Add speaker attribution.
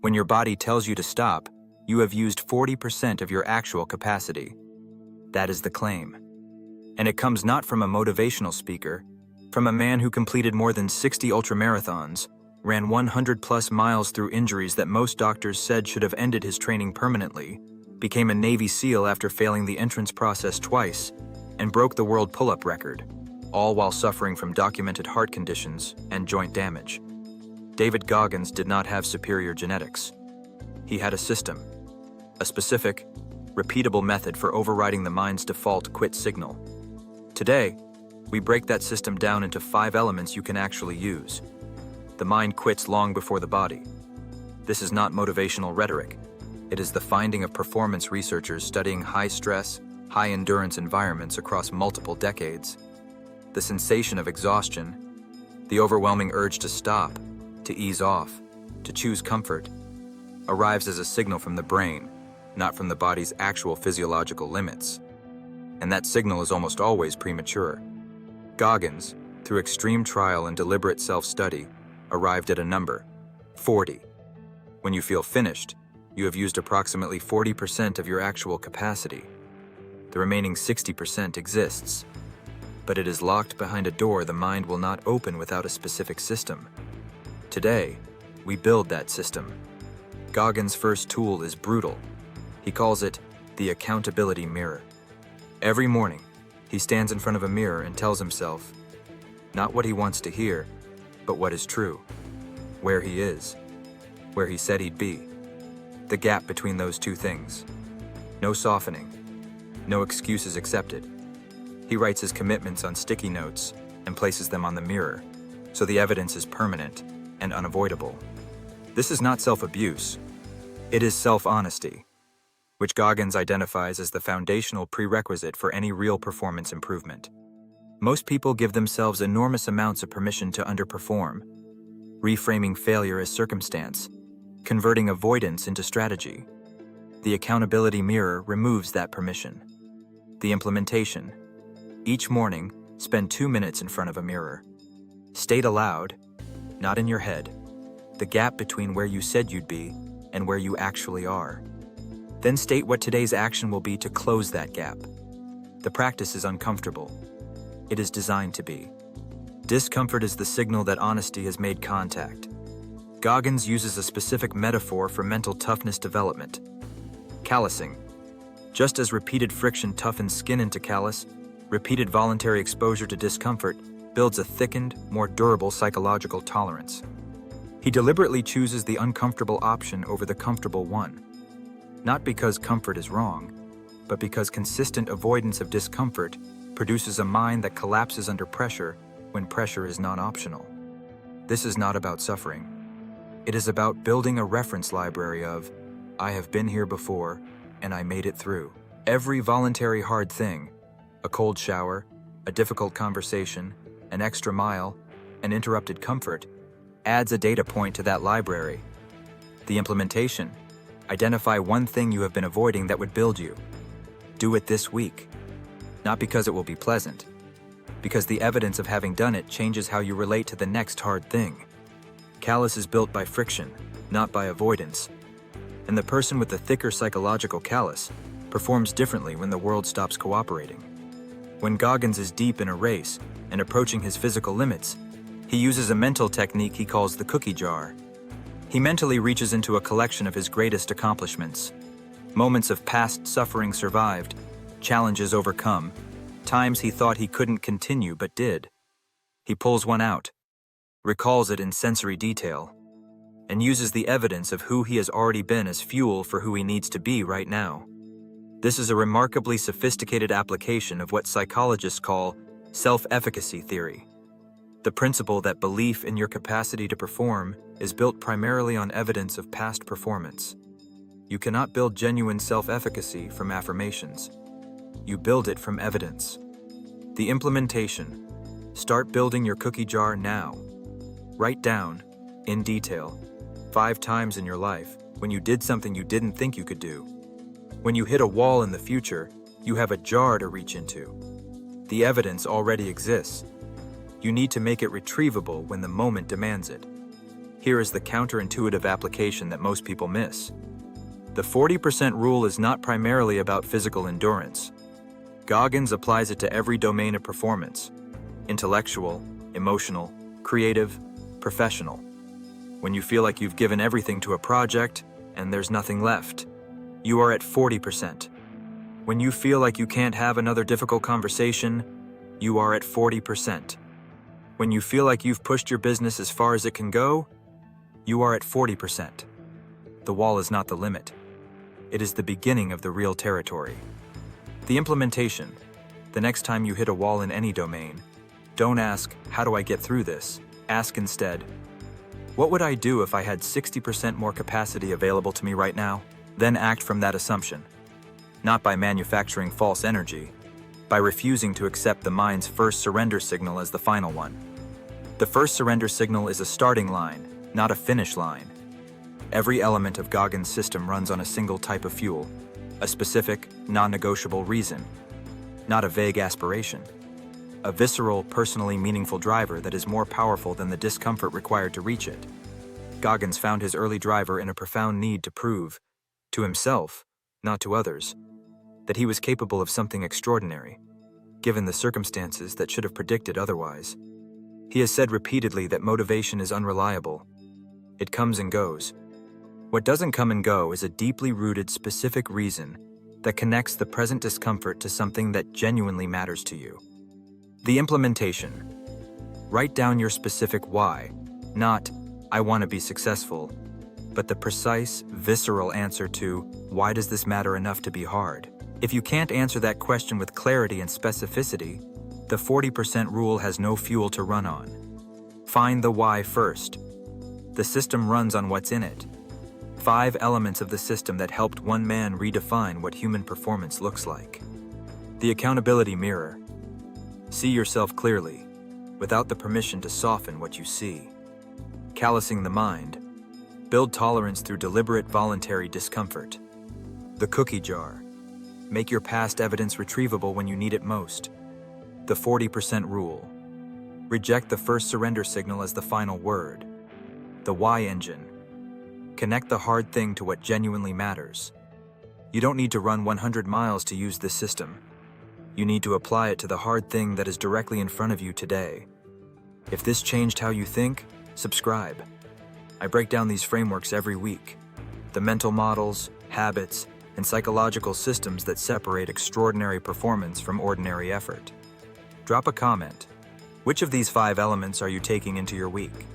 Speaker 1: When your body tells you to stop, you have used 40% of your actual capacity. That is the claim. And it comes not from a motivational speaker, from a man who completed more than 60 ultramarathons, ran 100+ miles through injuries that most doctors said should have ended his training permanently, became a Navy SEAL after failing the entrance process twice, and broke the world pull-up record, all while suffering from documented heart conditions and joint damage. David Goggins did not have superior genetics. He had a system, a specific, repeatable method for overriding the mind's default quit signal. Today, we break that system down into 5 elements you can actually use. The mind quits long before the body. This is not motivational rhetoric. It is the finding of performance researchers studying high-stress, high-endurance environments across multiple decades. The sensation of exhaustion, the overwhelming urge to stop, to ease off, to choose comfort, arrives as a signal from the brain, not from the body's actual physiological limits. And that signal is almost always premature. Goggins, through extreme trial and deliberate self-study, arrived at a number, 40. When you feel finished, you have used approximately 40% of your actual capacity. The remaining 60% exists. But it is locked behind a door the mind will not open without a specific system. Today, we build that system. Goggins' first tool is brutal. He calls it the accountability mirror. Every morning, he stands in front of a mirror and tells himself, not what he wants to hear, but what is true, where he is, where he said he'd be, the gap between those two things. No softening, no excuses accepted. He writes his commitments on sticky notes and places them on the mirror, so the evidence is permanent and unavoidable. This is not self-abuse. It is self-honesty, which Goggins identifies as the foundational prerequisite for any real performance improvement. Most people give themselves enormous amounts of permission to underperform, reframing failure as circumstance, converting avoidance into strategy. The accountability mirror removes that permission. The implementation. Each morning, spend 2 minutes in front of a mirror. State aloud, not in your head, the gap between where you said you'd be and where you actually are. Then state what today's action will be to close that gap. The practice is uncomfortable. It is designed to be. Discomfort is the signal that honesty has made contact. Goggins uses a specific metaphor for mental toughness development. Callusing. Just as repeated friction toughens skin into callus, repeated voluntary exposure to discomfort builds a thickened, more durable psychological tolerance. He deliberately chooses the uncomfortable option over the comfortable one. Not because comfort is wrong, but because consistent avoidance of discomfort produces a mind that collapses under pressure when pressure is non-optional. This is not about suffering. It is about building a reference library of, I have been here before, and I made it through. Every voluntary hard thing, a cold shower, a difficult conversation, an extra mile, an interrupted comfort, adds a data point to that library. The implementation. Identify one thing you have been avoiding that would build you. Do it this week. Not because it will be pleasant, because the evidence of having done it changes how you relate to the next hard thing. Callus is built by friction, not by avoidance. And the person with the thicker psychological callus performs differently when the world stops cooperating. When Goggins is deep in a race and approaching his physical limits, he uses a mental technique he calls the cookie jar. He mentally reaches into a collection of his greatest accomplishments. Moments of past suffering survived, challenges overcome, times he thought he couldn't continue but did. He pulls one out, recalls it in sensory detail, and uses the evidence of who he has already been as fuel for who he needs to be right now. This is a remarkably sophisticated application of what psychologists call self-efficacy theory, the principle that belief in your capacity to perform is built primarily on evidence of past performance. You cannot build genuine self-efficacy from affirmations. You build it from evidence. The implementation. Start building your cookie jar now. Write down, in detail, 5 times in your life when you did something you didn't think you could do. When you hit a wall in the future, you have a jar to reach into. The evidence already exists. You need to make it retrievable when the moment demands it. Here is the counterintuitive application that most people miss. The 40% rule is not primarily about physical endurance. Goggins applies it to every domain of performance: intellectual, emotional, creative, professional. When you feel like you've given everything to a project and there's nothing left, you are at 40%. When you feel like you can't have another difficult conversation, you are at 40%. When you feel like you've pushed your business as far as it can go, you are at 40%. The wall is not the limit. It is the beginning of the real territory. The implementation. The next time you hit a wall in any domain, don't ask, "How do I get through this?" Ask instead, "What would I do if I had 60% more capacity available to me right now?" Then act from that assumption. Not by manufacturing false energy, by refusing to accept the mind's first surrender signal as the final one. The first surrender signal is a starting line, not a finish line. Every element of Goggins' system runs on a single type of fuel, a specific, non-negotiable reason, not a vague aspiration. A visceral, personally meaningful driver that is more powerful than the discomfort required to reach it. Goggins found his early driver in a profound need to prove, to himself, not to others, that he was capable of something extraordinary, given the circumstances that should have predicted otherwise. He has said repeatedly that motivation is unreliable. It comes and goes. What doesn't come and go is a deeply rooted, specific reason that connects the present discomfort to something that genuinely matters to you. The implementation. Write down your specific why, not, "I want to be successful," but the precise, visceral answer to, "Why does this matter enough to be hard?" If you can't answer that question with clarity and specificity, the 40% rule has no fuel to run on. Find the why first. The system runs on what's in it. 5 elements of the system that helped one man redefine what human performance looks like. The accountability mirror. See yourself clearly, without the permission to soften what you see. Callusing the mind. Build tolerance through deliberate, voluntary discomfort. The cookie jar. Make your past evidence retrievable when you need it most. The 40% rule. Reject the first surrender signal as the final word. The why engine. Connect the hard thing to what genuinely matters. You don't need to run 100 miles to use this system. You need to apply it to the hard thing that is directly in front of you today. If this changed how you think, subscribe. I break down these frameworks every week. The mental models, habits, and psychological systems that separate extraordinary performance from ordinary effort. Drop a comment. Which of these 5 elements are you taking into your week?